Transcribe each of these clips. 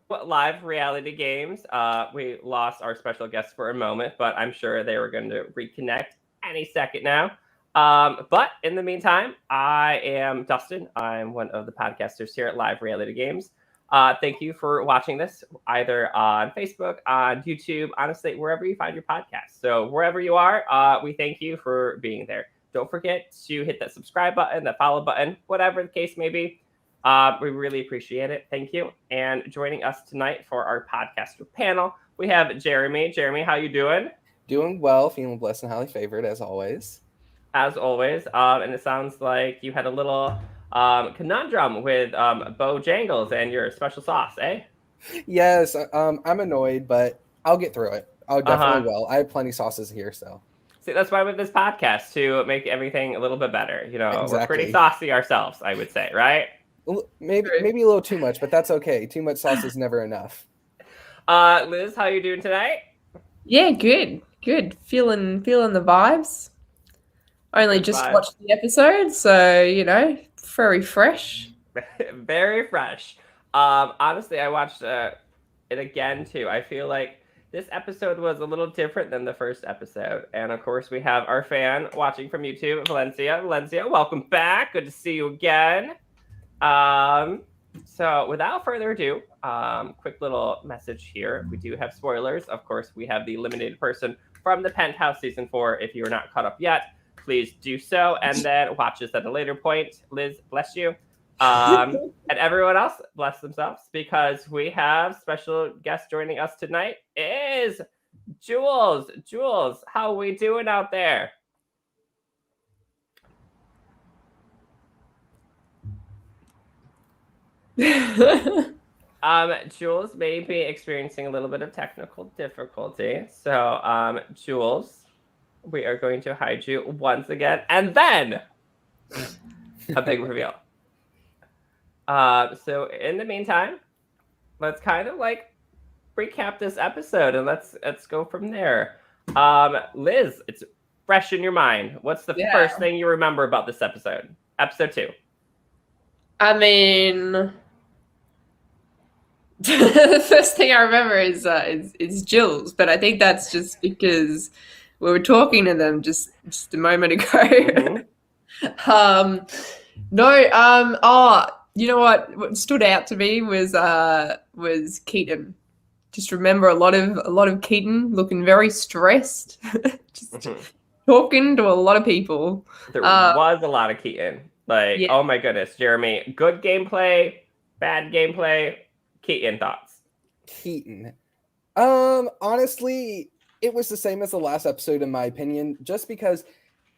Live reality games. We lost our special guest for a moment, but I'm sure they were going to reconnect any second now. But in the meantime, I am Dustyn. I'm one of the podcasters here at Live Reality Games. Thank you for watching this either on Facebook, on YouTube, honestly, wherever you find your podcast. So wherever you are, we thank you for being there. Don't forget to hit that subscribe button, that follow button, whatever the case may be. We really appreciate it. Thank you. And joining us tonight for our podcaster panel, we have Jerimey. Jerimey, how you doing? Doing well, feeling blessed and highly favored as always. As always. And it sounds like you had a little conundrum with Bojangles and your special sauce, eh? Yes, I'm annoyed, but I'll get through it. I definitely Uh-huh. will. I have plenty of sauces here, so. See, that's why with this podcast to make everything a little bit better. You know, we're pretty Exactly. saucy ourselves, I would say, right? Maybe a little too much, but that's okay. Too much sauce is never enough. Liz, how you doing tonight? Yeah, good. Feeling the vibes. Only Good just vibes. watched the episode, so very fresh. Very fresh. Honestly, I watched it again too. I feel like this episode was a little different than the first episode, and of course, we have our fan watching from YouTube, Valencia. Valencia, welcome back. Good to see you again. So without further ado, quick little message here. We do have spoilers. Of course, we have the eliminated person from the Penthouse season 4. If you are not caught up yet, please do so, and then watch this at a later point. Liz, bless you. And everyone else, bless themselves, because we have special guest joining us tonight is Jules. Jules, how are we doing out there? Jules may be experiencing a little bit of technical difficulty. So, Jules, we are going to hide you once again, and then a big reveal. So in the meantime, let's kind of like recap this episode and let's go from there. Liz, it's fresh in your mind. What's the first thing you remember about this episode? Episode 2. I mean, the first thing I remember is Jules, but I think that's just because we were talking to them just a moment ago. Mm-hmm. You know what stood out to me was Keaton. Just remember a lot of Keaton looking very stressed, just talking to a lot of people. There was a lot of Keaton. Like, oh my goodness, Jerimey, good gameplay, bad gameplay. Keaton, thoughts? Keaton. Honestly, it was the same as the last episode in my opinion, just because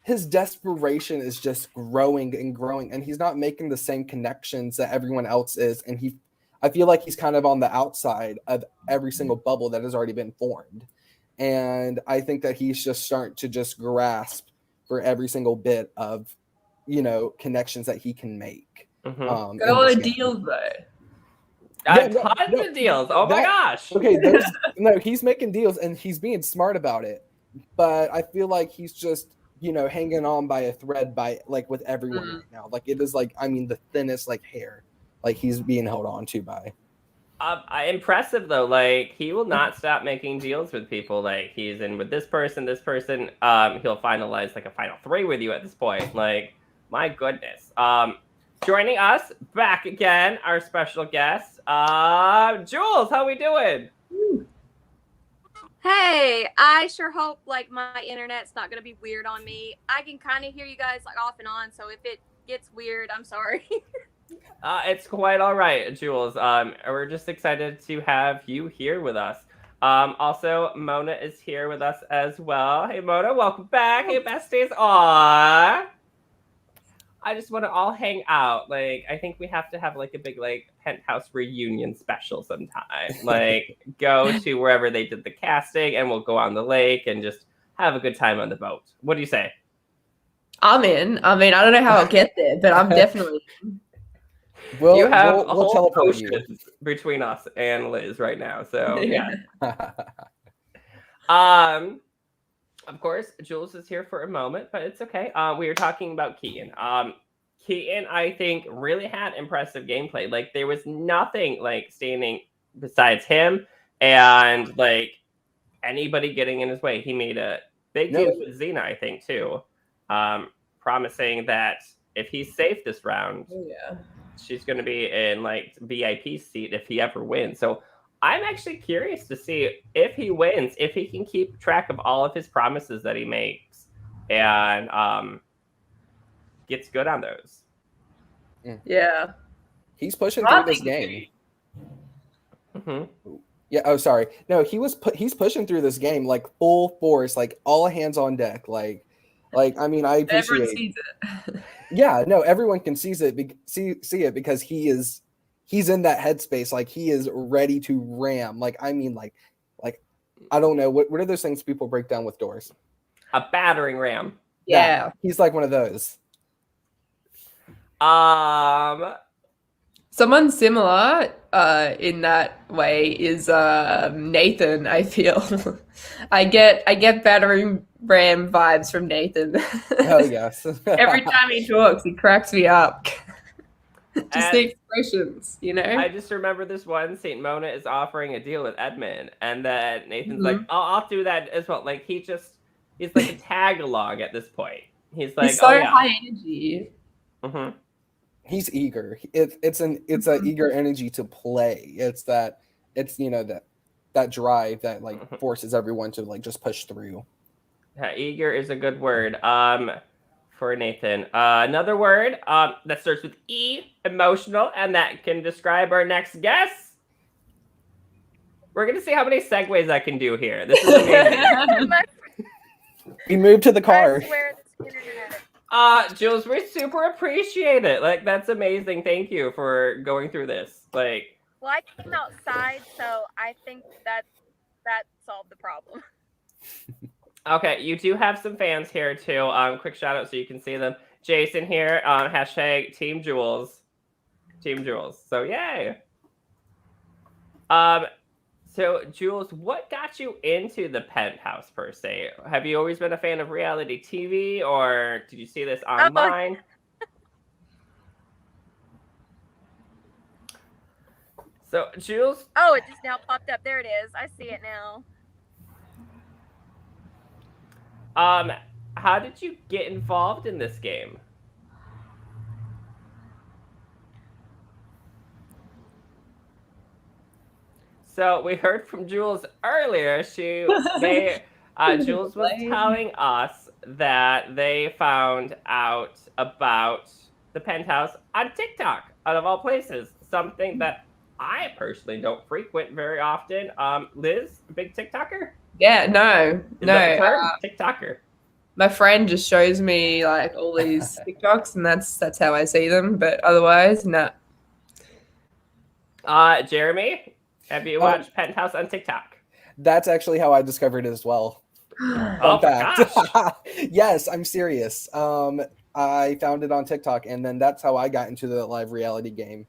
his desperation is just growing and growing, and he's not making the same connections that everyone else is, and I feel like he's kind of on the outside of every single bubble that has already been formed. And I think that he's just starting to just grasp for every single bit of, connections that he can make. Got a lot of deals though. Tons of deals. Oh my gosh. Okay, he's making deals and he's being smart about it. But I feel like he's just, hanging on by a thread with everyone right now. Like it is the thinnest hair. Like he's being held on to by. Impressive though. Like he will not stop making deals with people. Like he's in with this person. He'll finalize a final 3 with you at this point. Like my goodness. Joining us back again, our special guest, Jules. How we doing? Hey, I sure hope my internet's not gonna be weird on me. I can kind of hear you guys off and on, so if it gets weird, I'm sorry. It's quite all right, Jules. We're just excited to have you here with us. Also, Mona is here with us as well. Hey, Mona, welcome back. Hey, besties. Aww. I just want to all hang out. I think we have to have a big Penthouse reunion special sometime. Go to wherever they did the casting, and we'll go on the lake and just have a good time on the boat. What do you say? I'm in. I mean, I don't know how I'll get there, but I'm definitely in. You have a whole ocean between us and Liz right now, so yeah. Of course, Jules is here for a moment, but it's okay. We were talking about Keaton. Keaton, I think, really had impressive gameplay. Like, there was nothing like standing besides him and like anybody getting in his way. He made a big No. deal with Xena, I think, too, promising that if he's safe this round, she's going to be in like VIP seat if he ever wins. So I'm actually curious to see if he wins, if he can keep track of all of his promises that he makes and gets good on those. Yeah. He's pushing through this game. Mm-hmm. Yeah. Oh, sorry. No, he's pushing through this game like full force, like all hands on deck. Like I mean, I appreciate. Everyone sees it. Yeah. No, everyone can see it because he's in that headspace. Like he is ready to ram. Like I mean, like I don't know what are those things people break down with doors? A battering ram. Yeah. He's like one of those. Someone similar in that way is Nathan, I feel. I get battering ram vibes from Nathan. Oh yes. Every time he talks, he cracks me up. Just And the expressions, you know? I just remember this one, St. Mona is offering a deal with Edmund, and then Nathan's like, oh, I'll do that as well. Like he's like a tag along at this point. He's like, He's so oh yeah. high energy. Mm-hmm. He's eager. It's an eager energy to play. It's that drive that like forces everyone to like just push through. Yeah, eager is a good word. For Nathan. Another word that starts with E, emotional, and that can describe our next guest. We're gonna see how many segues I can do here. This is amazing. We moved to the car. I swear this internet. Jules, we super appreciate it. Like, that's amazing. Thank you for going through this. Like, Well, I came outside, so I think that solved the problem. okay, you do have some fans here too. Quick shout out so you can see them. Jason here, hashtag Team Jules. Team Jules. So yay. So Jules, what got you into the Penthouse per se? Have you always been a fan of reality TV, or did you see this online? So Jules. Oh, it just now popped up. There it is. I see it now. How did you get involved in this game? So we heard from Jules earlier. Jules was telling us that they found out about the Penthouse on TikTok, out of all places. Something that I personally don't frequent very often. Liz, a big TikToker? Yeah, no. TikToker. My friend just shows me like all these TikToks, and that's how I see them. But otherwise, no. Jerimey, have you watched Penthouse on TikTok? That's actually how I discovered it as well. Oh, fact. gosh. Yes, I'm serious. I found it on TikTok, and then that's how I got into the live reality game,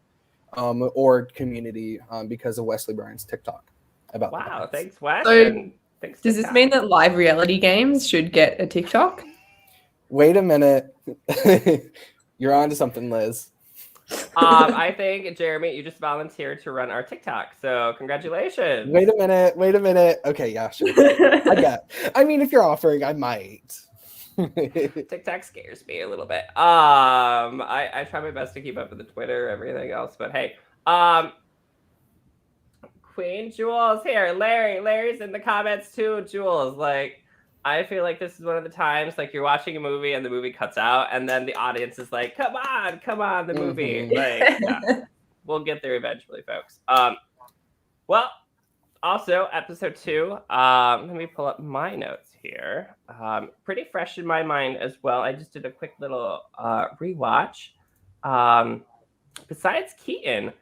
or community, because of Wesley Bryan's TikTok. About wow, thanks, Wes. So, thanks, does this mean that live reality games should get a TikTok? Wait a minute. You're on to something, Liz. I think, Jerimey, you just volunteered to run our TikTok, so congratulations. Wait a minute. Okay, yeah, sure. I mean, if you're offering, I might. TikTok scares me a little bit. I try my best to keep up with the Twitter, everything else, but hey. Queen Jules here. Larry's in the comments too, Jules. Like, I feel like this is one of the times like you're watching a movie and the movie cuts out and then the audience is like, come on, the movie. Like, yeah. We'll get there eventually, folks. Well, also episode 2, let me pull up my notes here. Pretty fresh in my mind as well. I just did a quick little rewatch. Besides Keaton,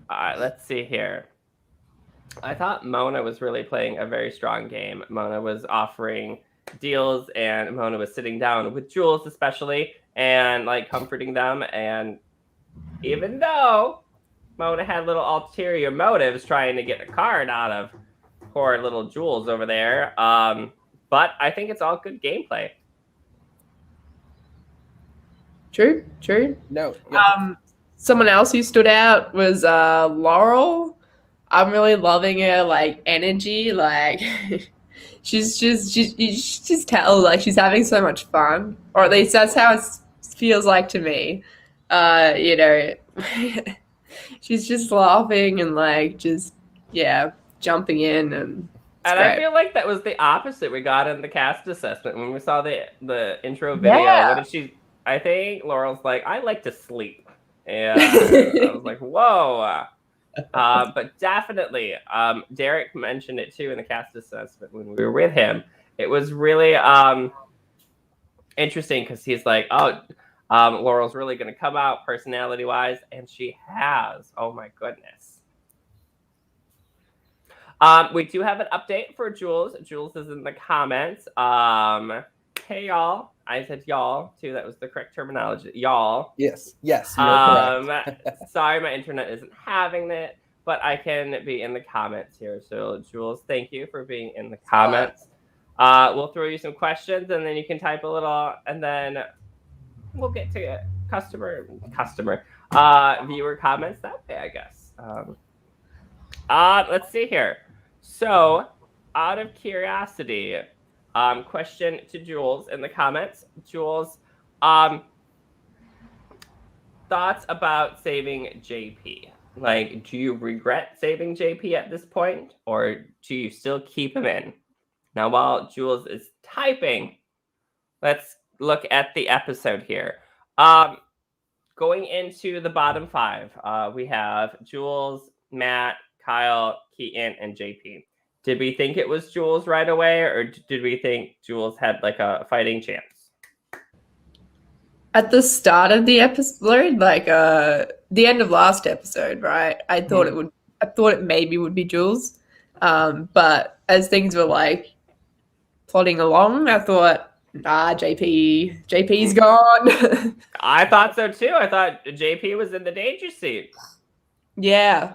let's see here. I thought Mona was really playing a very strong game. Mona was offering deals, and Mona was sitting down with Jules especially, and like comforting them. And even though Mona had little ulterior motives trying to get a card out of poor little Jules over there, but I think it's all good gameplay. True. No. Yeah. Someone else who stood out was Laurel. I'm really loving her like energy. Like she's you just tell like she's having so much fun, or at least that's how it feels like to me. You know, she's just laughing and like just jumping in, and it's And great. I feel like that was the opposite we got in the cast assessment when we saw the intro video. What did she? I think Laurel's like, I like to sleep, and I was like, whoa. But definitely, Derek mentioned it too in the cast assessment when we were with him. It was really interesting because he's like, oh, Laurel's really going to come out personality-wise, and she has. Oh my goodness. We do have an update for Jules. Jules is in the comments. Hey y'all. I said y'all too. That was the correct terminology. Y'all. Yes, you're correct. Sorry, my internet isn't having it, but I can be in the comments here. So Jules, thank you for being in the comments. We'll throw you some questions, and then you can type a little, and then we'll get to customer viewer comments that way, I guess. Let's see here. So, out of curiosity, question to Jules in the comments. Jules, thoughts about saving JP? Like, do you regret saving JP at this point, or do you still keep him in? Now, while Jules is typing, let's look at the episode here. Going into the bottom 5, we have Jules, Matt, Kyle, Keaton, and JP. Did we think it was Jules right away, or did we think Jules had like a fighting chance? At the start of the episode, like the end of last episode, right? I thought it maybe would be Jules. But as things were like plodding along, I thought, JP's gone. I thought so too. I thought JP was in the danger seat. Yeah.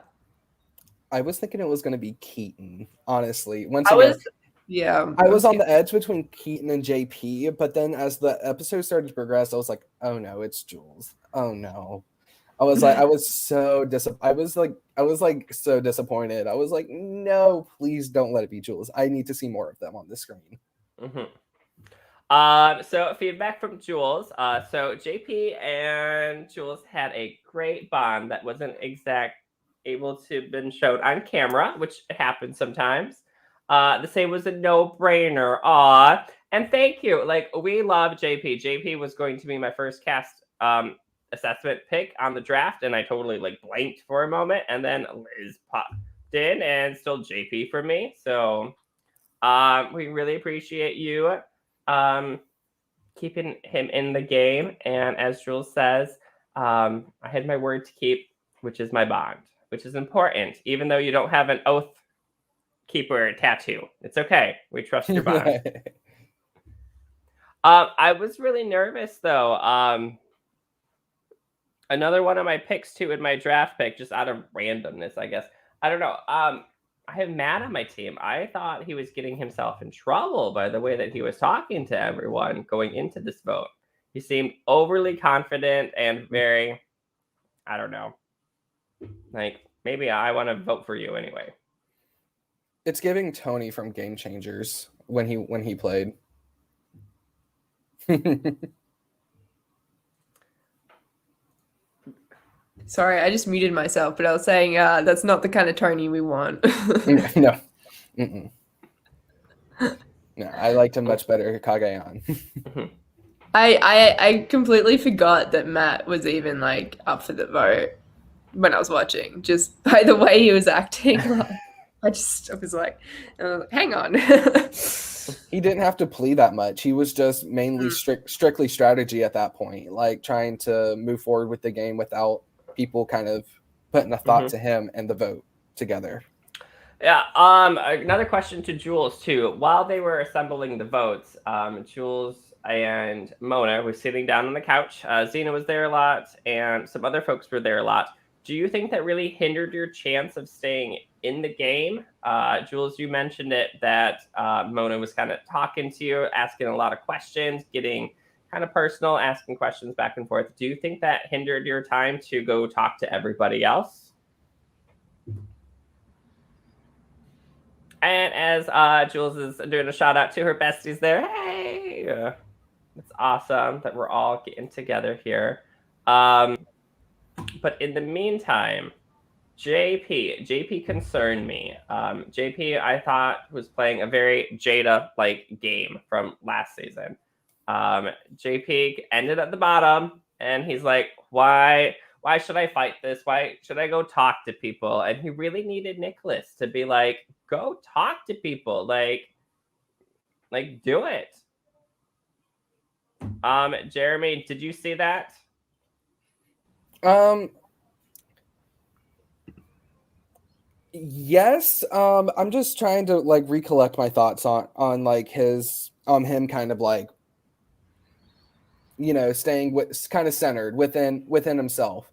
I was thinking it was going to be Keaton, honestly. I was on the edge between Keaton and JP, but then as the episode started to progress, I was like, oh no, it's Jules. Oh no. I was so disappointed. I was so disappointed. I was like, no, please don't let it be Jules. I need to see more of them on the screen. So feedback from Jules. So JP and Jules had a great bond that wasn't able to been shown on camera, which happens sometimes. The same was a no-brainer. Aw. And thank you. Like, we love JP. JP was going to be my first cast assessment pick on the draft, and I totally like blanked for a moment, and then Liz popped in, and still JP for me. So we really appreciate you keeping him in the game. And as Jules says, I had my word to keep, which is my bond, which is important, even though you don't have an oath keeper tattoo. It's okay. We trust your bond. I was really nervous though. Another one of my picks too in my draft pick, just out of randomness, I guess. I don't know. I have Matt on my team. I thought he was getting himself in trouble by the way that he was talking to everyone going into this vote. He seemed overly confident and very, I don't know. Like, maybe I want to vote for you anyway. It's giving Tony from Game Changers when he played. Sorry, I just muted myself, but I was saying that's not the kind of Tony we want. No. Mm-mm. No, I liked him much better, Kagayan. I completely forgot that Matt was even like up for the vote when I was watching, just by the way he was acting. I was like, hang on. He didn't have to plea that much. He was just mainly strictly strategy at that point, like trying to move forward with the game without people kind of putting a thought to him and the vote together. Yeah. Another question to Jules too. While they were assembling the votes, Jules and Mona were sitting down on the couch. Xena was there a lot, and some other folks were there a lot. Do you think that really hindered your chance of staying in the game? Jules, you mentioned it that Mona was kind of talking to you, asking a lot of questions, getting kind of personal, asking questions back and forth. Do you think that hindered your time to go talk to everybody else? And as Jules is doing a shout out to her besties there, hey, it's awesome that we're all getting together here. But in the meantime, JP concerned me. JP, I thought, was playing a very Jada-like game from last season. JP ended at the bottom, and he's like, why should I fight this? Why should I go talk to people? And he really needed Nicholas to be like, go talk to people. Like do it. Jerimey, did you see that? Yes. I'm just trying to like recollect my thoughts on like his him kind of like, you know, staying kind of centered within himself.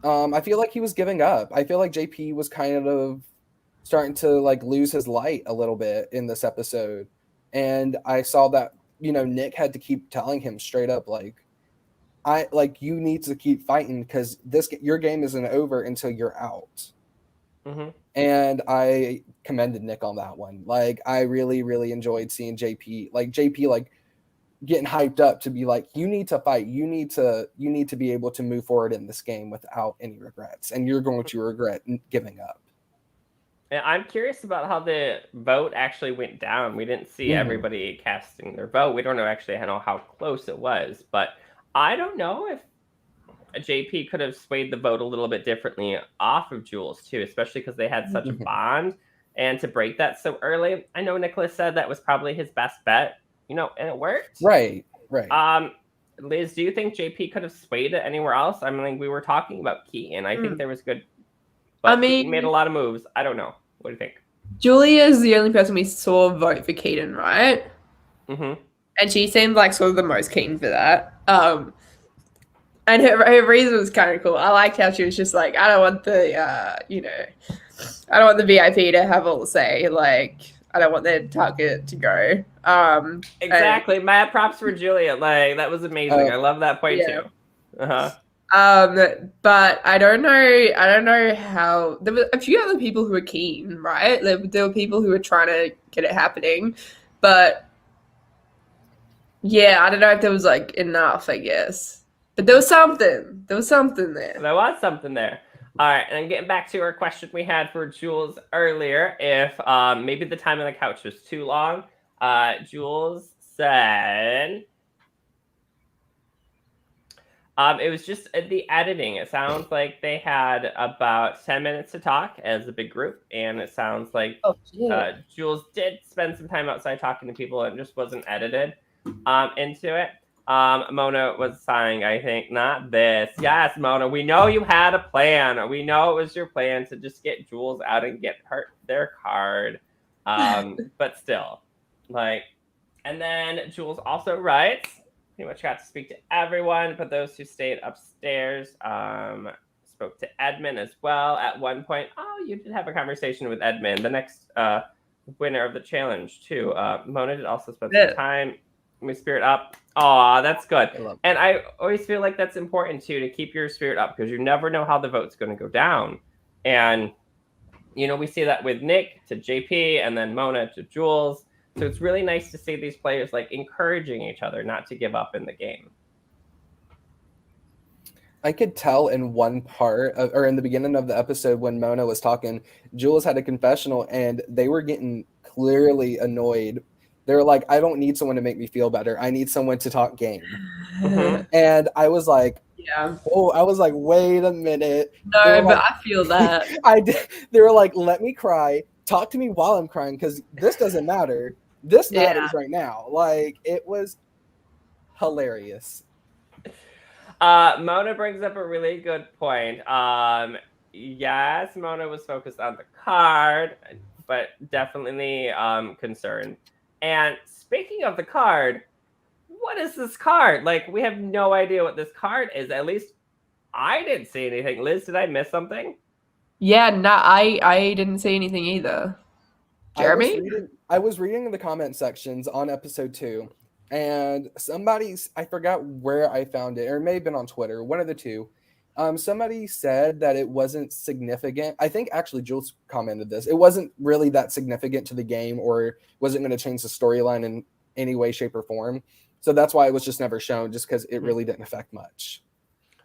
I feel like he was giving up. I feel like JP was kind of starting to like lose his light a little bit in this episode. And I saw that, you know, Nick had to keep telling him straight up, like, you need to keep fighting because your game isn't over until you're out. Mm-hmm. And I commended Nick on that one. Like, I really, really enjoyed seeing JP like getting hyped up to be like, you need to fight. You need to be able to move forward in this game without any regrets. And you're going to regret giving up. And I'm curious about how the vote actually went down. We didn't see everybody casting their vote. We don't actually know how close it was. But I don't know if JP could have swayed the vote a little bit differently off of Jules, too, especially because they had such a bond. And to break that so early, I know Nicholas said that was probably his best bet, you know, and it worked. Right. Liz, do you think JP could have swayed it anywhere else? I mean, we were talking about Keaton. I think there was good. But he made a lot of moves. I don't know. What do you think? Julia is the only person we saw vote for Keaton, right? Mm-hmm. And she seemed like sort of the most keen for that. And her reason was kind of cool. I liked how she was just like, I don't want the, I don't want the VIP to have all the say. Like, I don't want their target to go. Exactly. Mad props for Julia. Like, that was amazing. I love that point too. But I don't know how. There were a few other people who were keen, right? There were people who were trying to get it happening, but yeah, I don't know if there was like enough. I guess, but there was something. There was something there. There was something there. All right, and getting back to our question we had for Jules earlier, if maybe the time on the couch was too long, Jules said. It was just the editing. It sounds like they had about 10 minutes to talk as a big group, and it sounds like Jules did spend some time outside talking to people and just wasn't edited into it. Mona was saying, I think, not this. Yes, Mona, we know you had a plan. We know it was your plan to just get Jules out and get their card. But still, like, and then Jules also writes, pretty much got to speak to everyone, but those who stayed upstairs spoke to Edmund as well at one point. Oh, you did have a conversation with Edmund, the next winner of the challenge, too. Mona did also spend some time with Spirit Up. Aw, that's good. And I always feel like that's important, too, to keep your spirit up, because you never know how the vote's going to go down. And, you know, we see that with Nick to JP, and then Mona to Jules. So it's really nice to see these players like encouraging each other not to give up in the game. I could tell in one part or in the beginning of the episode when Mona was talking, Jules had a confessional and they were getting clearly annoyed. They were like, I don't need someone to make me feel better. I need someone to talk game. And I was like, I was like, wait a minute. No, but like, I feel that. I did. They were like, let me cry. Talk to me while I'm crying because this doesn't matter. This matters right now. Like, it was hilarious. Mona brings up a really good point. Yes, Mona was focused on the card, but definitely concerned. And speaking of the card, what is this card? Like, we have no idea what this card is. At least I didn't see anything. Liz, did I miss something? Yeah, no, I didn't see anything either. Jerimey? I was reading the comment sections on episode 2, and I forgot where I found it, or it may have been on Twitter, one of the two. Somebody said that it wasn't significant. I think actually Jules commented this. It wasn't really that significant to the game, or wasn't going to change the storyline in any way, shape, or form. So that's why it was just never shown, just because it really didn't affect much.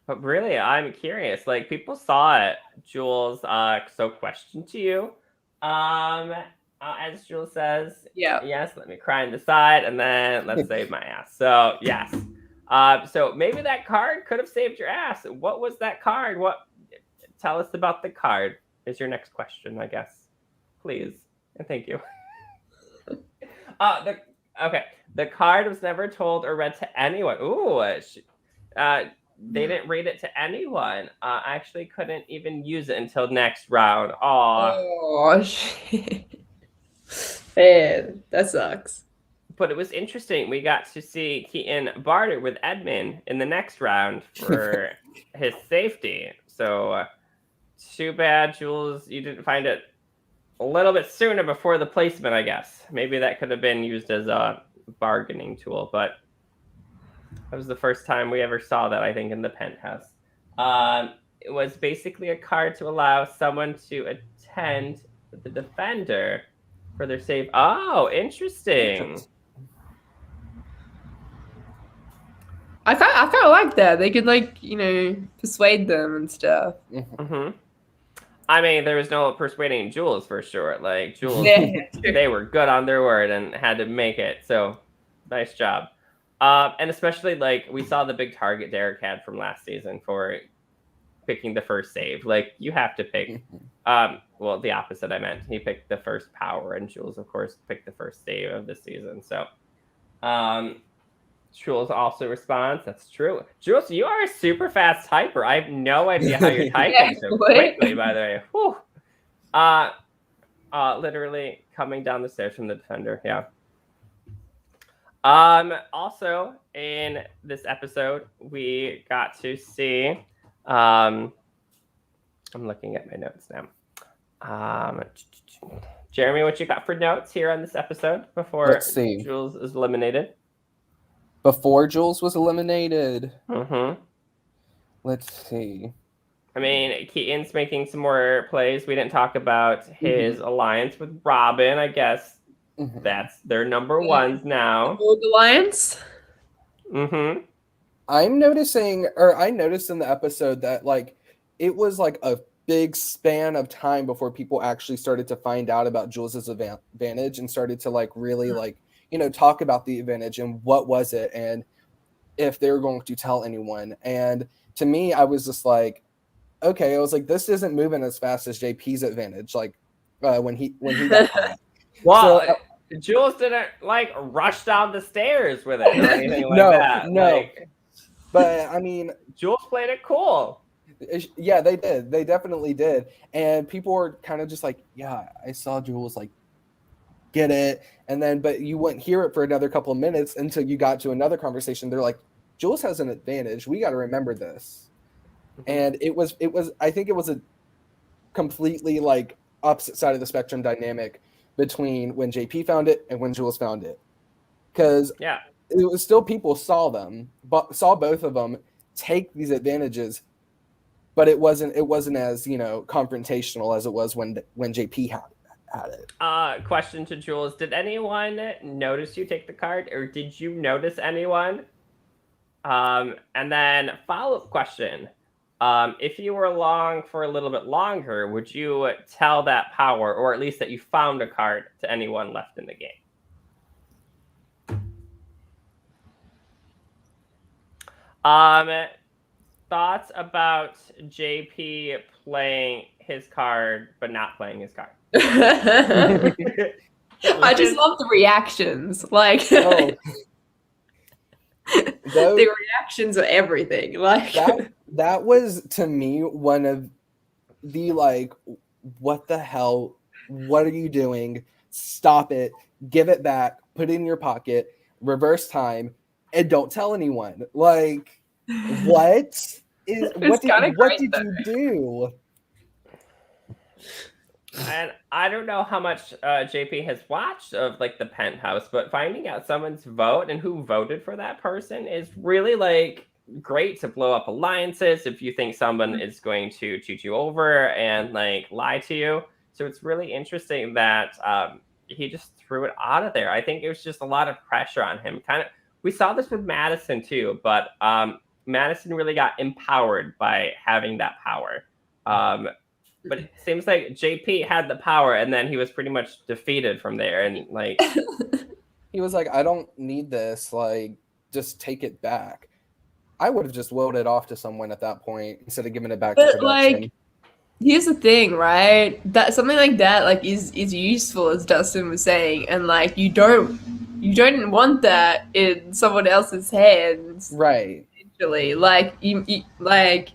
But really, I'm curious. Like, people saw it. Jules, so question to you. As Jules says, yes, let me cry and decide, and then let's save my ass. So, yes. So maybe that card could have saved your ass. What was that card? Tell us about the card is your next question, I guess. Please. And thank you. The card was never told or read to anyone. Ooh, they didn't read it to anyone. I actually couldn't even use it until next round. Oh, shit. Man, that sucks. But it was interesting. We got to see Keaton barter with Edmund in the next round for his safety. So too bad, Jules, you didn't find it a little bit sooner before the placement, I guess. Maybe that could have been used as a bargaining tool, but that was the first time we ever saw that, I think, in the Penthouse. It was basically a card to allow someone to attend the defender for their save. Oh, interesting. I kind of like that. They could, persuade them and stuff. Mm-hmm. I mean, there was no persuading Jules for sure. Like, Jules, they were good on their word and had to make it. So, nice job. And especially, we saw the big target Derek had from last season for picking the first save. Like, you have to pick, well, the opposite I meant. He picked the first power, and Jules, of course, picked the first save of the season. So, Jules also responds, that's true. Jules, you are a super fast typer. I have no idea how you're typing so quickly, by the way. Whew. Literally coming down the stairs from the defender, yeah. Also, in this episode, we got to see, I'm looking at my notes now. Jerimey, what you got for notes here on this episode before Jules is eliminated? Before Jules was eliminated. Mm-hmm. Let's see. I mean, Keaton's making some more plays. We didn't talk about his alliance with Robin. I guess that's their number ones now. Old alliance? Mm-hmm. I noticed in the episode that, it was, a big span of time before people actually started to find out about Jules's advantage and started to, really, talk about the advantage and what was it and if they were going to tell anyone. And to me, I was just like, okay, I was like, this isn't moving as fast as JP's advantage. When he got caught. Well, so, Jules didn't rush down the stairs with it or anything that. No. But I mean, Jules played it cool. Yeah, they did. They definitely did. And people were kind of just like, yeah, I saw Jules get it, and then but you wouldn't hear it for another couple of minutes until you got to another conversation. They're like, Jules has an advantage, we got to remember this. And it was I think it was a completely opposite side of the spectrum dynamic between when JP found it and when Jules found it, because it was still people saw both of them take these advantages, but it wasn't as confrontational as it was when JP had it. Question to Jules: did anyone notice you take the card, or did you notice anyone? And then follow-up question: if you were along for a little bit longer, would you tell that power, or at least that you found a card, to anyone left in the game? Thoughts about JP playing his card but not playing his card? I just love the reactions. The reactions are everything. That was, to me, one of the what the hell? What are you doing? Stop it. Give it back. Put it in your pocket. Reverse time. And don't tell anyone. What did you do? And I don't know how much JP has watched of like the Penthouse, but finding out someone's vote and who voted for that person is really like great to blow up alliances if you think someone is going to cheat you over and like lie to you. So it's really interesting that he just threw it out of there. I think it was just a lot of pressure on him. Kind of, we saw this with Madison too, but Madison really got empowered by having that power. But it seems like JP had the power, and then he was pretty much defeated from there. And like, He was like, I don't need this. Like, just take it back. I would have just willed it off to someone at that point instead of giving it back to But production. like, here's the thing, right? That something like that like is useful, as Dustyn was saying, and like you don't want that in someone else's hands. Right. Actually, like you like.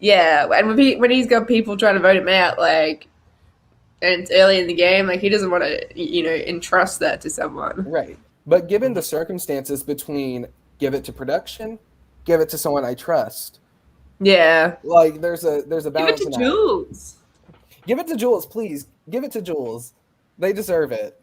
Yeah, and when he's got people trying to vote him out, like, and it's early in the game, like, he doesn't want to, entrust that to someone. Right. But given the circumstances between give it to production, give it to someone I trust. Yeah. Like, there's a balance. Give it to in that. Jules. Give it to Jules, please. Give it to Jules. They deserve it.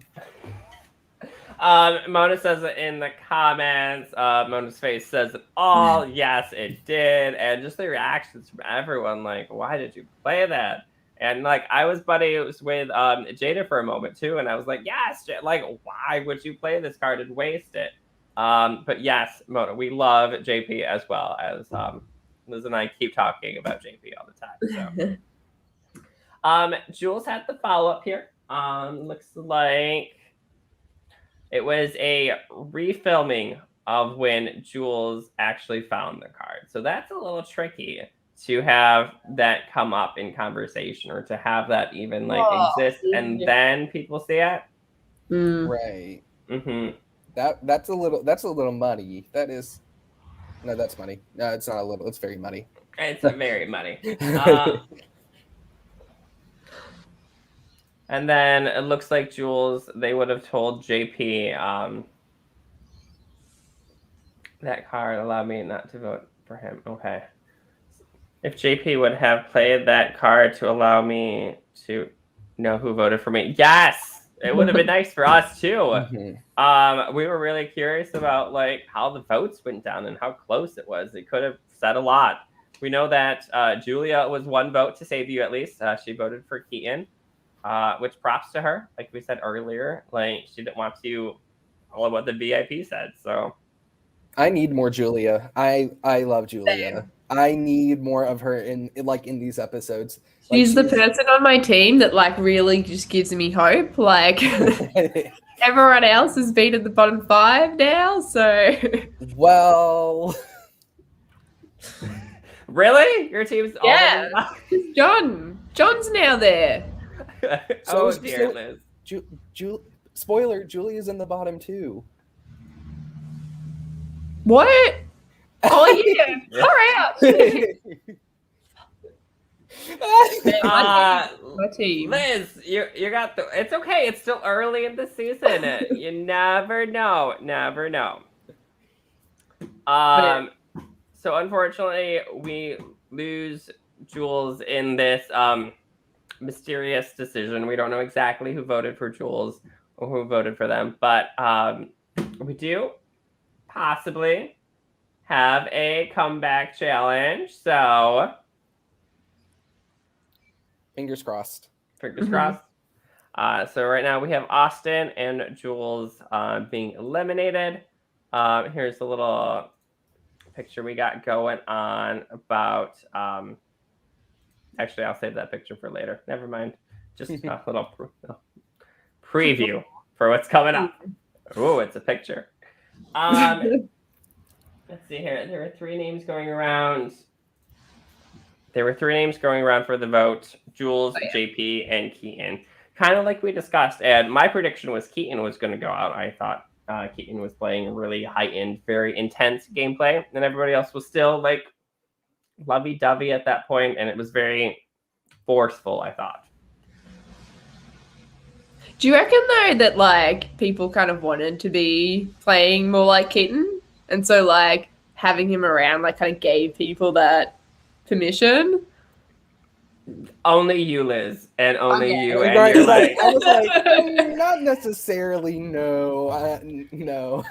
Mona says it in the comments. Mona's face says it all. Yes, it did. And just the reactions from everyone, like, why did you play that? And like, I was buddies with Jada for a moment too, and I was like, yes, like, why would you play this card and waste it? But yes, Mona, we love JP as well, as Liz and I keep talking about JP all the time. So, Jules had the follow up here. Looks like it was a refilming of when Jules actually found the card. So that's a little tricky to have that come up in conversation, or to have that even like exist and then people see it. Right. Mm-hmm. That's a little muddy. That is, no, that's muddy. No, it's not a little. It's very muddy. It's very muddy. And then it looks like Jules, they would have told JP that card allowed me not to vote for him. Okay. If JP would have played that card to allow me to know who voted for me. Yes! It would have been nice for us too. Mm-hmm. We were really curious about like how the votes went down and how close it was. It could have said a lot. We know that Julia was one vote to save you at least. She voted for Keaton. Which props to her. Like we said earlier, like she didn't want to follow what the VIP said. So I need more Julia. I love Julia. Same. I need more of her in these episodes. She's the person on my team that like really just gives me hope. Like everyone else has been in the bottom 5 now, so Well, really, your team's yeah. John's now there. Oh So- dear, so- Liz. spoiler, Julia's in the bottom too. What? Oh yeah, all right. My team. Liz, you got the. It's okay. It's still early in the season. You never know. Never know. So unfortunately, we lose Jules in this mysterious decision. We don't know exactly who voted for Jules or who voted for them, but we do possibly have a comeback challenge. So Fingers crossed. fingers crossed. So right now we have Austin and Jules being eliminated. Here's a little picture we got going on about actually, I'll save that picture for later. Never mind. Just a little preview for what's coming up. Oh, it's a picture. Let's see here. There were 3 names going around. For the vote: Jules, JP, and Keaton. Kind of like we discussed. And my prediction was Keaton was going to go out. I thought Keaton was playing really high-end, very intense gameplay, and everybody else was still like lovey-dovey at that point, and it was very forceful, I thought. Do you reckon though that like people kind of wanted to be playing more like Keaton, and so like having him around like kind of gave people that permission? only you, Liz, and only Okay. you, and Right, you're right. like, I was like, not necessarily. No, no.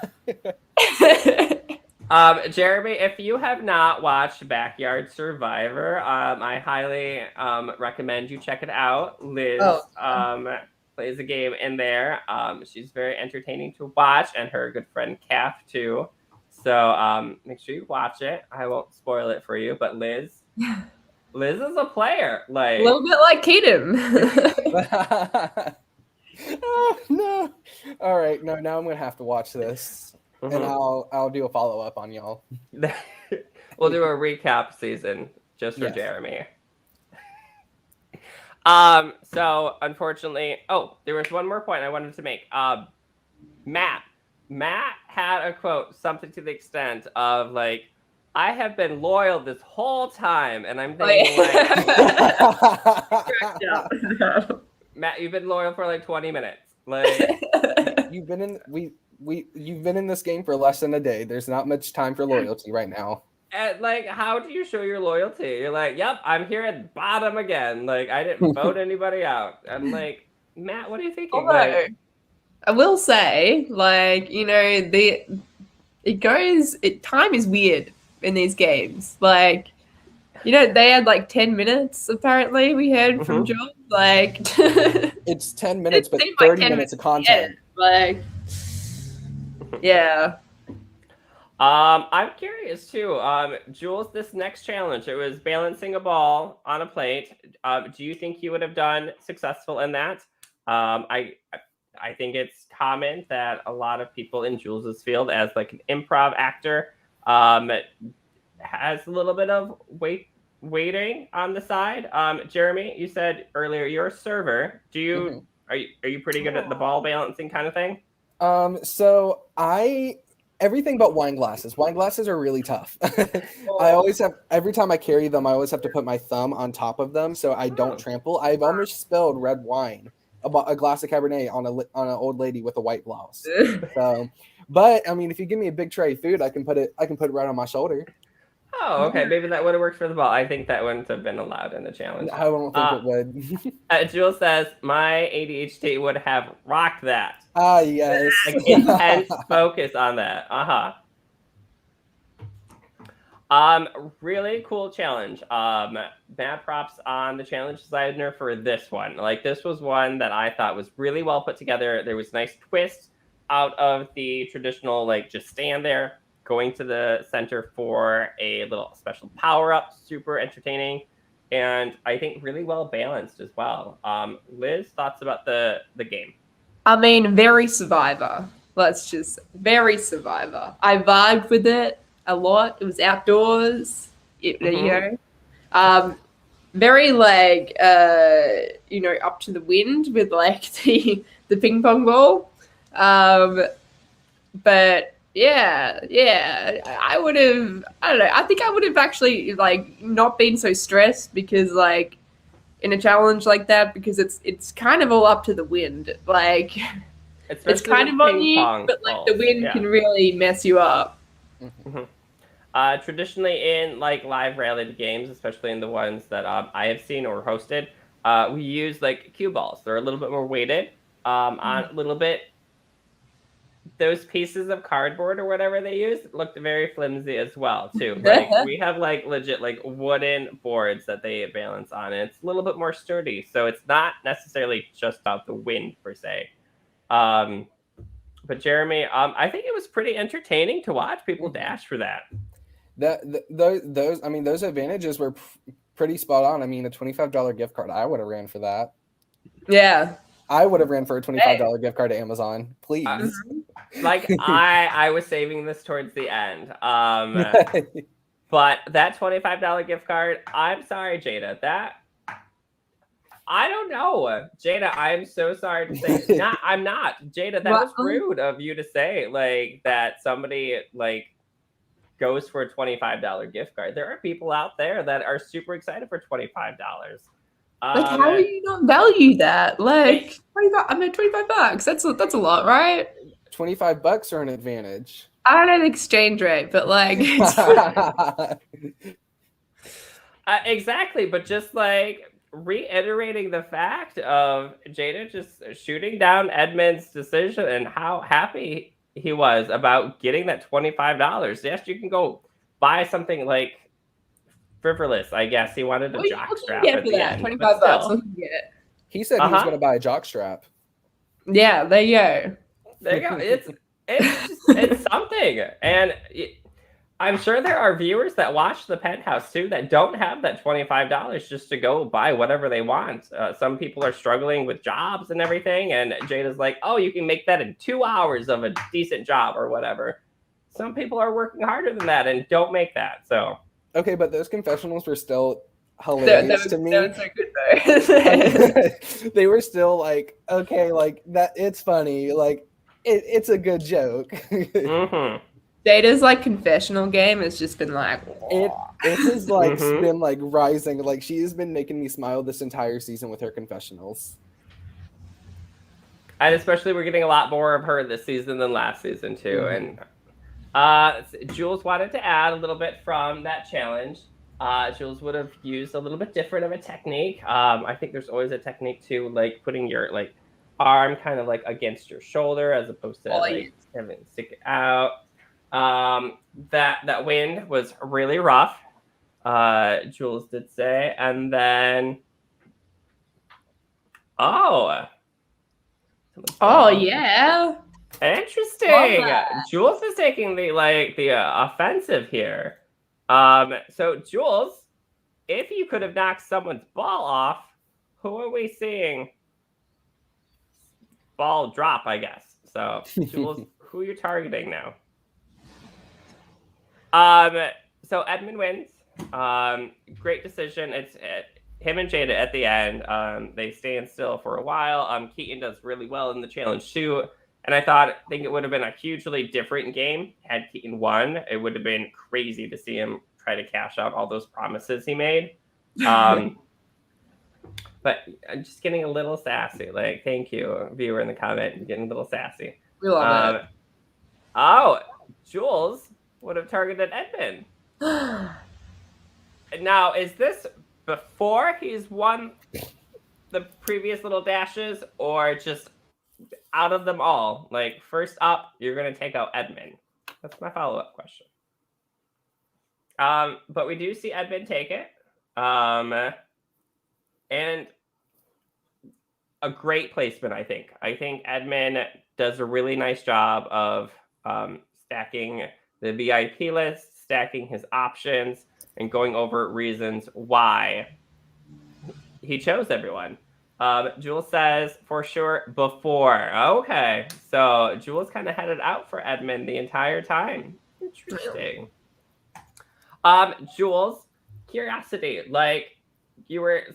Jerimey, if you have not watched Backyard Survivor, I highly recommend you check it out. Liz plays a game in there. She's very entertaining to watch, and her good friend Calf too. So make sure you watch it. I won't spoil it for you, but Liz is a player. Like A little bit like Keaton. Oh, no. All right, no. Now I'm gonna have to watch this, and I'll do a follow up on y'all. We'll do a recap season just for Yes. Jerimey. So unfortunately, there was one more point I wanted to make. Matt had a quote, something to the extent of like, I have been loyal this whole time, and I'm thinking like, Matt, you've been loyal for like 20 minutes. Like, You've been in you've been in this game for less than a day. There's not much time for loyalty right now. and like, how do you show your loyalty? You're like, yep, I'm here at the bottom again. Like, I didn't vote anybody out. I'm like, Matt, what are you thinking? Although, Like, I will say, like, you know, time is weird in these games. Like, you know, they had like 10 minutes, apparently, we heard from John. Like, It's 10 minutes, but seemed like 30 10 minutes of content. like, yeah. I'm curious too. Jules, this next challenge, it was balancing a ball on a plate. Do you think you would have done successful in that? I think it's common that a lot of people in Jules's field, as like an improv actor, has a little bit of waiting on the side. Jerimey, you said earlier you're a server. Do you are you pretty good at the ball balancing kind of thing? So everything but wine glasses. Wine glasses are really tough. I always have, every time I carry them, I always have to put my thumb on top of them so I don't trample. I've almost spilled red wine, a glass of Cabernet on an old lady with a white blouse. So, but I mean, if you give me a big tray of food, I can put it right on my shoulder. Oh, okay. Maybe that would have worked for the ball. I think that wouldn't have been allowed in the challenge. I don't think it would. Jules says, my ADHD would have rocked that. Ah, yes. Like, intense focus on that. Really cool challenge. Mad props on the challenge designer for this one. Like, this was one that I thought was really well put together. There was nice twist out of the traditional, like, just stand there, going to the center for a little special power-up, super entertaining, and I think really well balanced as well. Liz, thoughts about the game? I mean, very Survivor. Very Survivor. I vibed with it a lot. It was outdoors, you know. Very like, you know, up to the wind with like the ping pong ball. But yeah, I don't know. I think I would have actually like not been so stressed because like in a challenge like that, because it's kind of all up to the wind. Like, it's kind of on you, but like the wind can really mess you up. Traditionally in like live reality games, especially in the ones that I have seen or hosted, we use like cue balls. They're a little bit more weighted, on a little bit. Those pieces of cardboard or whatever they use looked very flimsy as well too. Like, we have like legit like wooden boards that they balance on, and it's a little bit more sturdy. So it's not necessarily just about the wind per se. But Jerimey, I think it was pretty entertaining to watch people dash for that. Those advantages were pretty spot on. I mean, a $25 gift card, I would have ran for that. Yeah. I would have ran for a $25 gift card to Amazon, please. Like, I was saving this towards the end. But that $25 gift card, I'm sorry, Jada. I don't know. Jada, I'm so sorry to say. I'm not. Jada, that was rude of you to say, like, that somebody, like, goes for a $25 gift card. There are people out there that are super excited for $25. Like, how do you not value that? Like, $25. That's a lot, right? $25 are an advantage. I don't know the exchange rate, but like, exactly. But just like, reiterating the fact of Jada just shooting down Edmund's decision and how happy he was about getting that $25. Yes, you can go buy something like frivolous, I guess. He wanted a What jock can strap you get at for the that? end. 25 bucks. What can you get? He said he was going to buy a jock strap. Yeah, there you go. There you go. It's something. And I'm sure there are viewers that watch the Penthouse too that don't have that $25 just to go buy whatever they want. Some people are struggling with jobs and everything, and Jada's like, "Oh, you can make that in 2 hours of a decent job or whatever." Some people are working harder than that and don't make that. So okay, but those confessionals were still hilarious to me. That was so good though. They were still like, okay, like that. It's funny. Like it's a good joke. Mm-hmm. Jada's like confessional game has just been like It has like Mhm. been like rising. Like she has been making me smile this entire season with her confessionals. And especially we're getting a lot more of her this season than last season too. Mhm. And Jules wanted to add a little bit from that challenge. Jules would have used a little bit different of a technique. I think there's always a technique to like putting your like arm kind of like against your shoulder as opposed to like having it stick it out. That wind was really rough. Jules did say, and then oh yeah. Interesting. Jules is taking the offensive here. So Jules, if you could have knocked someone's ball off, who are we seeing? Ball drop, I guess. So Jules, who are you targeting now? So Edmund wins. Great decision. It's him and Jada at the end. They stand still for a while. Keaton does really well in the challenge too. And I think it would have been a hugely different game had Keaton won. It would have been crazy to see him try to cash out all those promises he made. But I'm just getting a little sassy. Like, thank you, viewer in the comment. I'm getting a little sassy. We love it. Oh, Jules would have targeted Edmund. Now, is this before he's won the previous little dashes or just out of them all? Like, first up, you're going to take out Edmund. That's my follow-up question. But we do see Edmund take it. And a great placement, I think. I think Edmund does a really nice job of stacking the VIP list, stacking his options, and going over reasons why he chose everyone. Jules says, for sure, before. Okay, so Jules kind of headed out for Edmund the entire time. Interesting. Jules, curiosity, like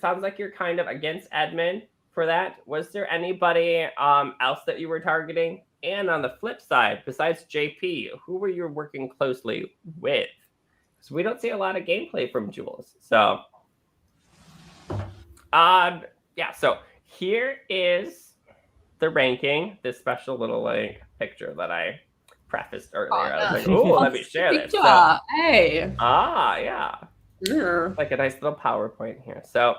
sounds like you're kind of against Edmund for that. Was there anybody else that you were targeting? And on the flip side, besides JP, who were you working closely with? Because we don't see a lot of gameplay from Jules. So, yeah. So here is the ranking. This special little like picture that I prefaced earlier. I was like, oh, let me share this. So, hey. Yeah. Yeah. Like a nice little PowerPoint here. So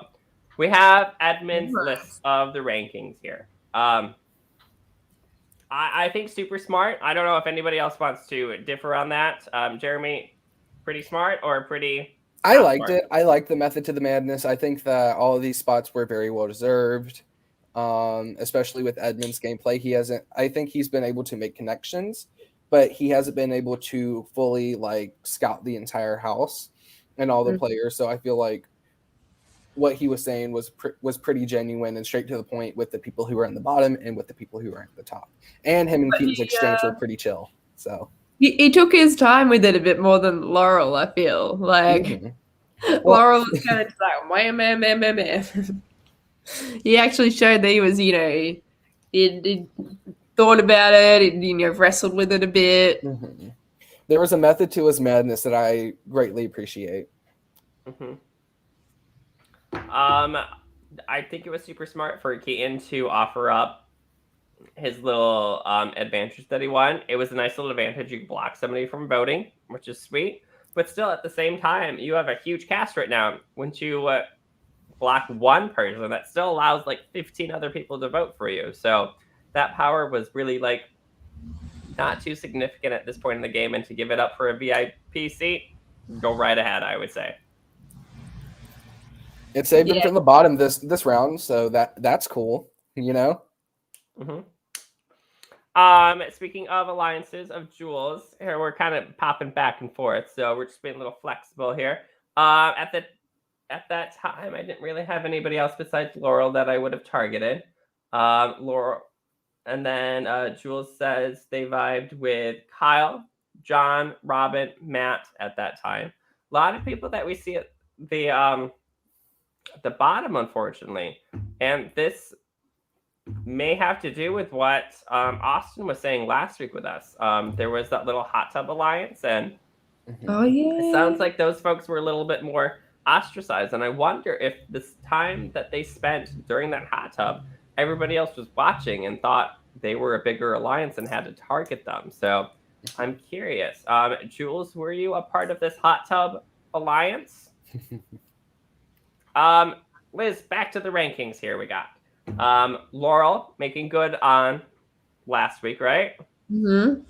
we have Edmund's list of the rankings here. I think super smart. I don't know if anybody else wants to differ on that. Jerimey, pretty smart or pretty? I liked it. I liked the method to the madness. I think that all of these spots were very well deserved, especially with Edmund's gameplay. I think he's been able to make connections, but he hasn't been able to fully like scout the entire house and all the players. So I feel like what he was saying was pretty genuine and straight to the point with the people who were in the bottom and with the people who were at the top. And him and Keaton's exchange were pretty chill. So he took his time with it a bit more than Laurel, I feel. Like Laurel was kind of just like man. He actually showed that he was, he thought about it, and, wrestled with it a bit. Mm-hmm. There was a method to his madness that I greatly appreciate. Mm-hmm. I think it was super smart for Keaton to offer up his little advantage that he won. It was a nice little advantage. You could block somebody from voting, which is sweet. But still, at the same time, you have a huge cast right now. Wouldn't you block one person, that still allows like 15 other people to vote for you. So that power was really like not too significant at this point in the game, and to give it up for a VIP seat, go right ahead, I would say. It saved him from the bottom this round, so that's cool, you know? Mm-hmm. Speaking of alliances of Jules, here we're kind of popping back and forth, so we're just being a little flexible here. At that time, I didn't really have anybody else besides Laurel that I would have targeted. Laurel, and then Jules says they vibed with Kyle, John, Robin, Matt at that time. A lot of people that we see at the bottom, unfortunately, and this may have to do with what Austin was saying last week with us. There was that little hot tub alliance, and it sounds like those folks were a little bit more ostracized. And I wonder if this time that they spent during that hot tub, everybody else was watching and thought they were a bigger alliance and had to target them. So I'm curious. Jules, were you a part of this hot tub alliance? Liz, back to the rankings here we got. Laurel making good on last week, right? Mm-hmm.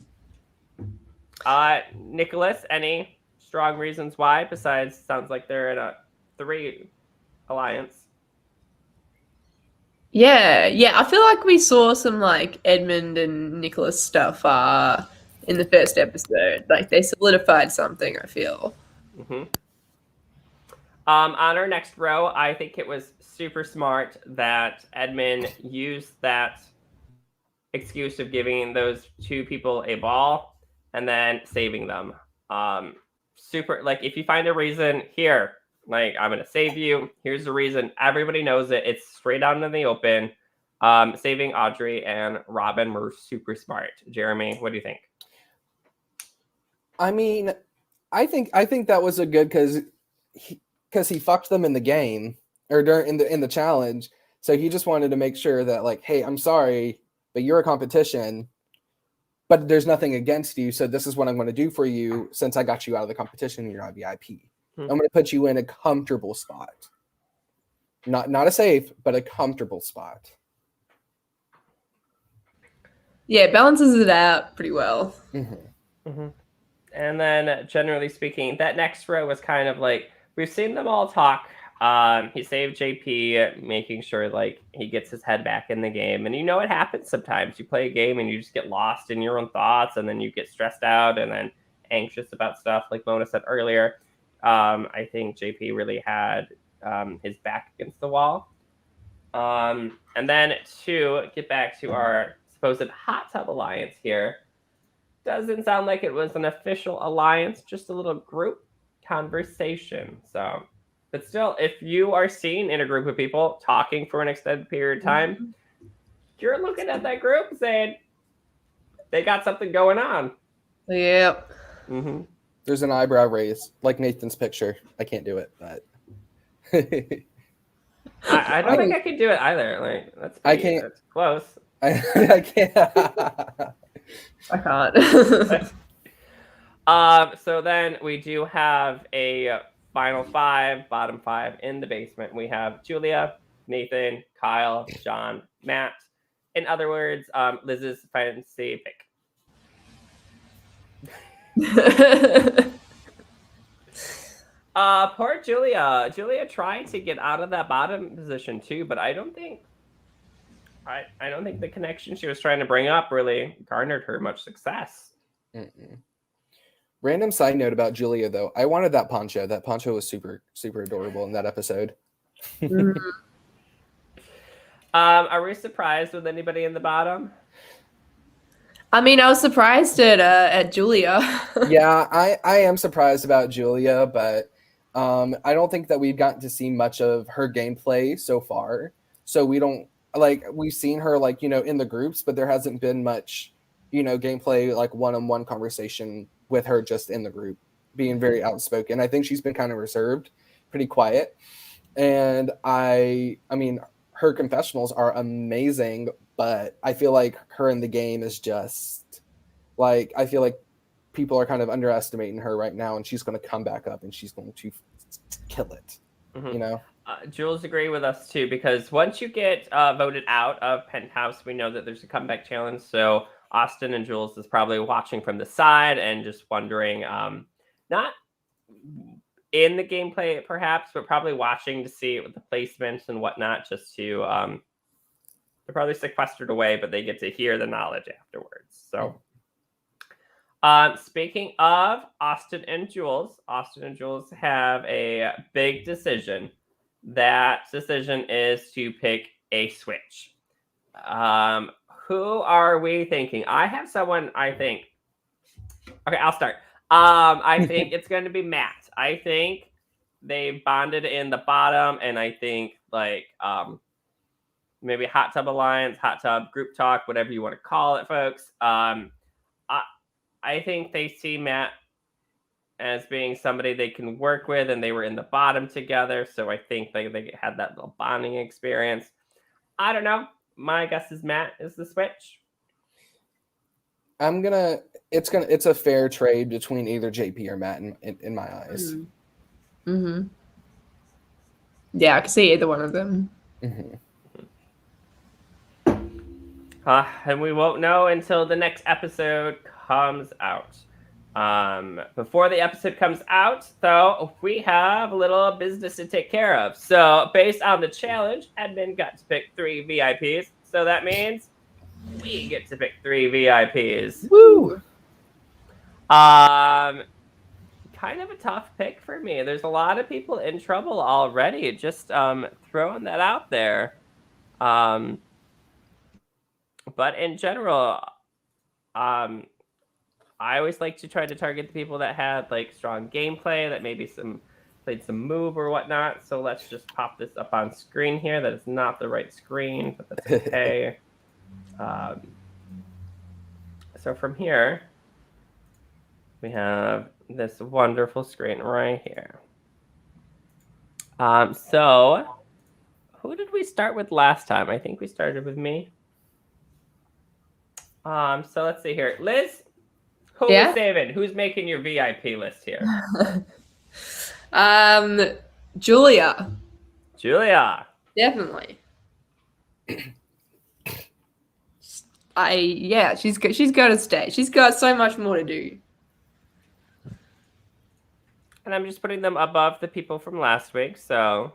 Nicholas, any strong reasons why, besides sounds like they're in a 3 alliance? Yeah. I feel like we saw some like Edmund and Nicholas stuff in the first episode. Like they solidified something, I feel. Mm-hmm. On our next row, I think it was super smart that Edmund used that excuse of giving those 2 people a ball and then saving them. Super, like, if you find a reason here, like, I'm going to save you. Here's the reason. Everybody knows it. It's straight out in the open. Saving Audrey and Robin were super smart. Jerimey, what do you think? I mean, I think that was a good because he fucked them in the game or during in the challenge. So he just wanted to make sure that, like, hey, I'm sorry, but you're a competition, but there's nothing against you. So this is what I'm going to do for you. Since I got you out of the competition, you're not VIP. I'm going to put you in a comfortable spot. Not a safe, but a comfortable spot. Yeah, balances it out pretty well. Mm-hmm. Mm-hmm. And then, generally speaking, that next row was kind of like, we've seen them all talk. He saved JP, making sure like he gets his head back in the game. And you know it happens sometimes. You play a game and you just get lost in your own thoughts, and then you get stressed out and then anxious about stuff, like Mona said earlier. I think JP really had his back against the wall. And then to get back to our supposed hot tub alliance here, doesn't sound like it was an official alliance, just a little group conversation. So, but still, if you are seen in a group of people talking for an extended period of time, you're looking at that group saying they got something going on. Yep. Mm-hmm. There's an eyebrow raise, like Nathan's picture. I can't do it, but I don't think I could do it either. Like I can't. That's close. I can't. I can't. So then we do have a final 5, bottom 5 in the basement. We have Julia, Nathan, Kyle, John, Matt. In other words, Liz's fancy pick. Poor Julia. Julia tried to get out of that bottom position too, but I don't think the connection she was trying to bring up really garnered her much success. Mm-mm. Random side note about Julia, though. I wanted that poncho. That poncho was super, super adorable in that episode. Are we surprised with anybody in the bottom? I mean, I was surprised at Julia. Yeah, I am surprised about Julia, but I don't think that we've gotten to see much of her gameplay so far. So we don't, like, we've seen her, like, you know, in the groups, but there hasn't been much, you know, gameplay, like one-on-one conversation with her just in the group, being very outspoken. I think she's been kind of reserved, pretty quiet. And I mean, her confessionals are amazing, but I feel like her in the game is just, like, I feel like people are kind of underestimating her right now, and she's going to come back up and she's going to kill it, you know? Jules agree with us too, because once you get voted out of Penthouse, we know that there's a comeback challenge. So Austin and Jules is probably watching from the side and just wondering, not in the gameplay perhaps, but probably watching to see the placements and whatnot, just to they're probably sequestered away, but they get to hear the knowledge afterwards. So speaking of Austin and Jules have a big decision. That decision is to pick a switch. Who are we thinking? I have someone I think. Okay, I'll start. I think it's going to be Matt. I think they bonded in the bottom, and I think like maybe Hot Tub Alliance, Hot Tub Group Talk, whatever you want to call it, folks. I think they see Matt as being somebody they can work with, and they were in the bottom together. So I think they had that little bonding experience. I don't know. My guess is Matt is the switch. It's a fair trade between either JP or Matt in my eyes. Mm-hmm. Yeah, I can see either one of them. Mm-hmm. And we won't know until the next episode comes out. Before the episode comes out, though, we have a little business to take care of. So, based on the challenge, admin got to pick 3 VIPs. So that means we get to pick 3 VIPs. Woo! Kind of a tough pick for me. There's a lot of people in trouble already. Just throwing that out there. But in general, I always like to try to target the people that had like strong gameplay, that maybe played some move or whatnot. So let's just pop this up on screen here. That is not the right screen, but that's okay. So from here, we have this wonderful screen right here. So who did we start with last time? I think we started with me. So let's see here. Liz, who are we saving? Who's making your VIP list here? Julia. Julia. Definitely. She's got to stay. She's got so much more to do. And I'm just putting them above the people from last week. So,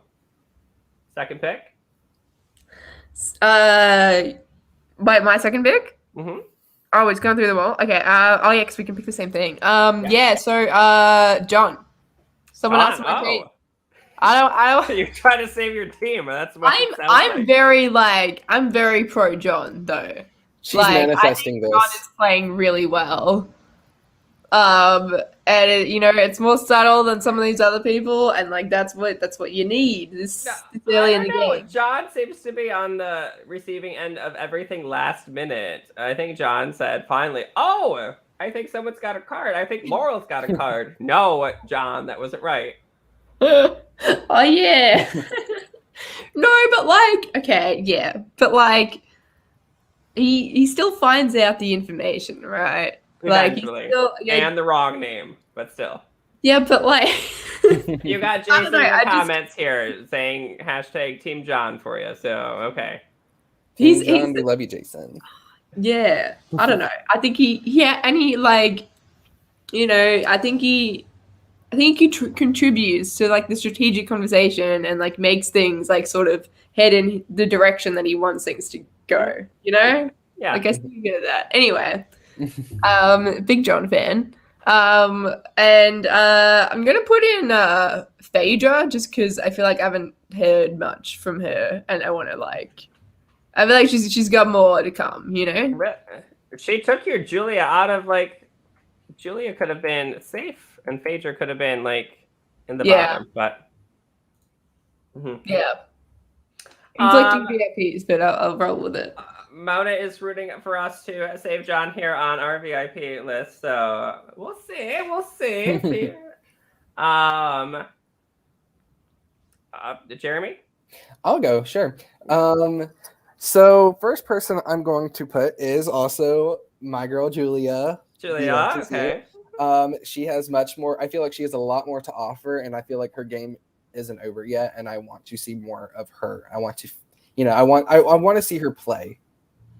second pick. My second pick. Mm-hmm. Oh, it's going through the wall. Okay. Oh, yeah, because we can pick the same thing. Yeah. So, John. Someone else on my team. I don't. You're trying to save your team. That's what I'm very pro John though. She's manifesting I think John is playing really well. And it's more subtle than some of these other people, and like that's what you need. This early in the game. John seems to be on the receiving end of everything last minute. I think John said finally, "Oh, I think someone's got a card. I think Laurel's got a card." No, John, that wasn't right. Oh yeah. No, but he still finds out the information, right? Eventually. And the wrong name, but still. Yeah, but you got Jason in the comments here saying hashtag Team John for you, so okay. Team John, we love you, Jason. Yeah, I don't know. I think I think he contributes to like the strategic conversation and like makes things like sort of head in the direction that he wants things to go. You know? Yeah. I guess you're good at that. Anyway, big John fan. And I'm gonna put in Phaedra just because I feel like I haven't heard much from her, and I feel like she's got more to come. You know? She took your Julia out of Julia could have been safe. And Phaedra could have been in the bottom, but yeah, conflicting VIPs, but I'll roll with it. Mona is rooting for us to save John here on our VIP list, so we'll see. Jerimey, I'll go. Sure. So first person I'm going to put is also my girl Julia. Okay. She has much more. I feel like she has a lot more to offer, and I feel like her game isn't over yet, and I want to see more of her. I want to, I want to see her play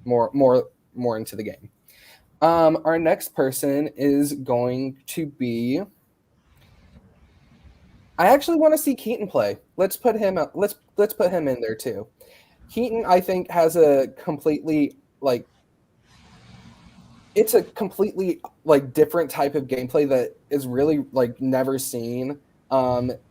more into the game. Our next person is going to be. I actually want to see Keaton play. Let's put him in there too. Keaton, I think, has a completely it's a completely different type of gameplay that is really never seen.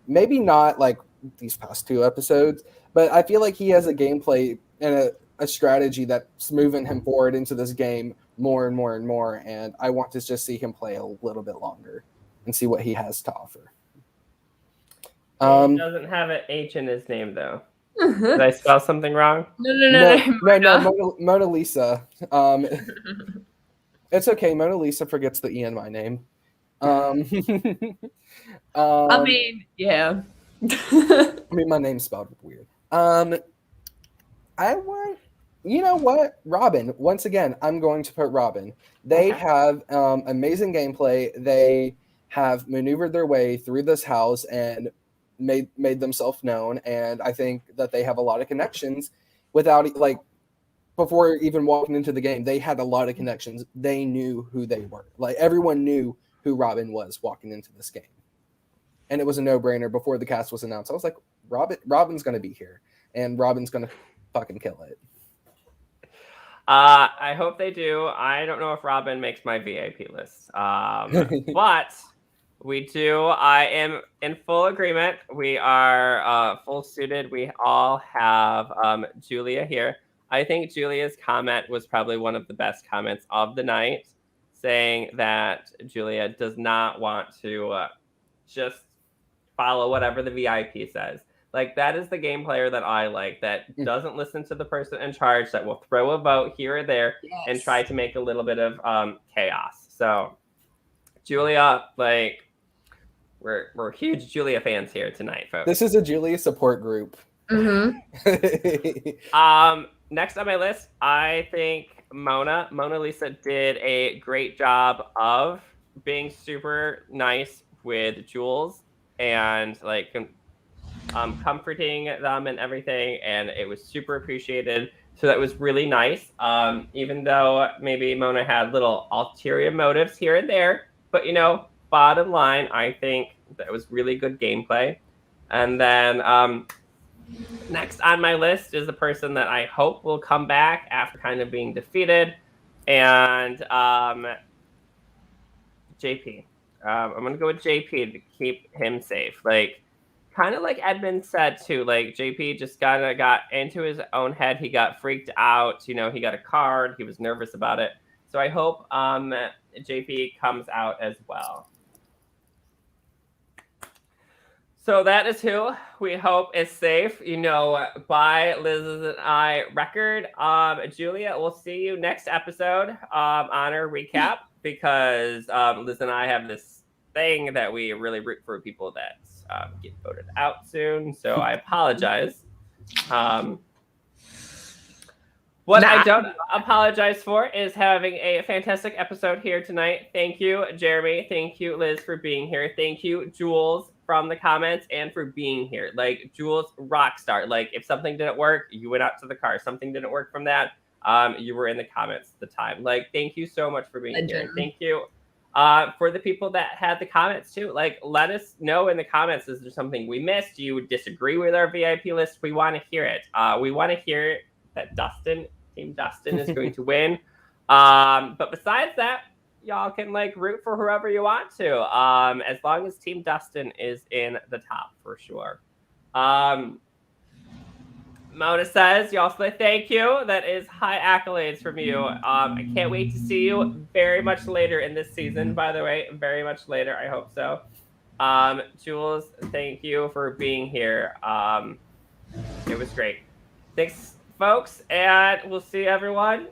Maybe not like these past 2 episodes, but I feel like he has a gameplay and a strategy that's moving him forward into this game more and more and more. And I want to just see him play a little bit longer and see what he has to offer. He doesn't have an H in his name, though. Did I spell something wrong? No. Mona Lisa. It's okay. Mona Lisa forgets the E in my name. I mean, yeah. I mean, my name's spelled weird. I want, you know what? Robin. Once again, I'm going to put Robin. They have amazing gameplay. They have maneuvered their way through this house and made themselves known. And I think that they have a lot of connections without before even walking into the game, they had a lot of connections. They knew who they were. Everyone knew who Robin was walking into this game. And it was a no-brainer before the cast was announced. I was like, Robin's going to be here. And Robin's going to fucking kill it. I hope they do. I don't know if Robin makes my VIP list. But we do. I am in full agreement. We are full suited. We all have Julia here. I think Julia's comment was probably one of the best comments of the night, saying that Julia does not want to just follow whatever the VIP says. That is the game player that I like, that doesn't listen to the person in charge, that will throw a vote here or there and try to make a little bit of chaos. So, Julia, we're huge Julia fans here tonight, folks. This is a Julia support group. Mm-hmm. Next on my list, I think Mona Lisa did a great job of being super nice with Jules and comforting them and everything, and it was super appreciated. So that was really nice. Even though maybe Mona had little ulterior motives here and there, but bottom line, I think that was really good gameplay. And then next on my list is the person that I hope will come back after kind of being defeated, and JP. I'm going to go with JP to keep him safe. Kind of like Edmund said, too. JP just kind of got into his own head. He got freaked out. He got a card. He was nervous about it. So I hope JP comes out as well. So that is who we hope is safe, by Liz's and I record. Julia, we'll see you next episode on our recap, because Liz and I have this thing that we really root for people that get voted out soon. So I apologize. What I don't apologize for is having a fantastic episode here tonight. Thank you, Jerimey. Thank you, Liz, for being here. Thank you, Jules, from the comments and for being here. Jules, rock star. If something didn't work, you went out to the car. Something didn't work from that, you were in the comments at the time. Thank you so much for being here. Thank you for the people that had the comments too. Let us know in the comments, is there something we missed? Do you disagree with our VIP list? We want to hear it. We want to hear that Team Dustyn is going to win. But besides that, y'all can root for whoever you want to, as long as Team Dustyn is in the top for sure. Mona says, y'all say thank you. That is high accolades from you. I can't wait to see you very much later in this season, by the way. Very much later, I hope so. Jules, thank you for being here. It was great. Thanks, folks, and we'll see everyone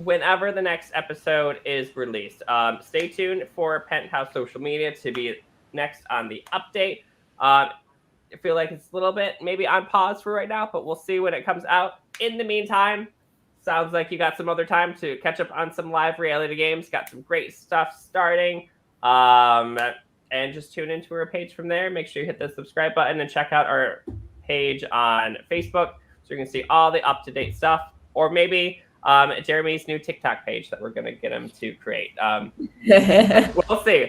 whenever the next episode is released. Stay tuned for Penthouse social media to be next on the update. I feel like it's a little bit maybe on pause for right now, but we'll see when it comes out. In the meantime, sounds like you got some other time to catch up on some live reality games. Got some great stuff starting. and just tune into our page from there. Make sure you hit the subscribe button and check out our page on Facebook so you can see all the up-to-date stuff, or maybe Jerimey's new TikTok page that we're going to get him to create. We'll see.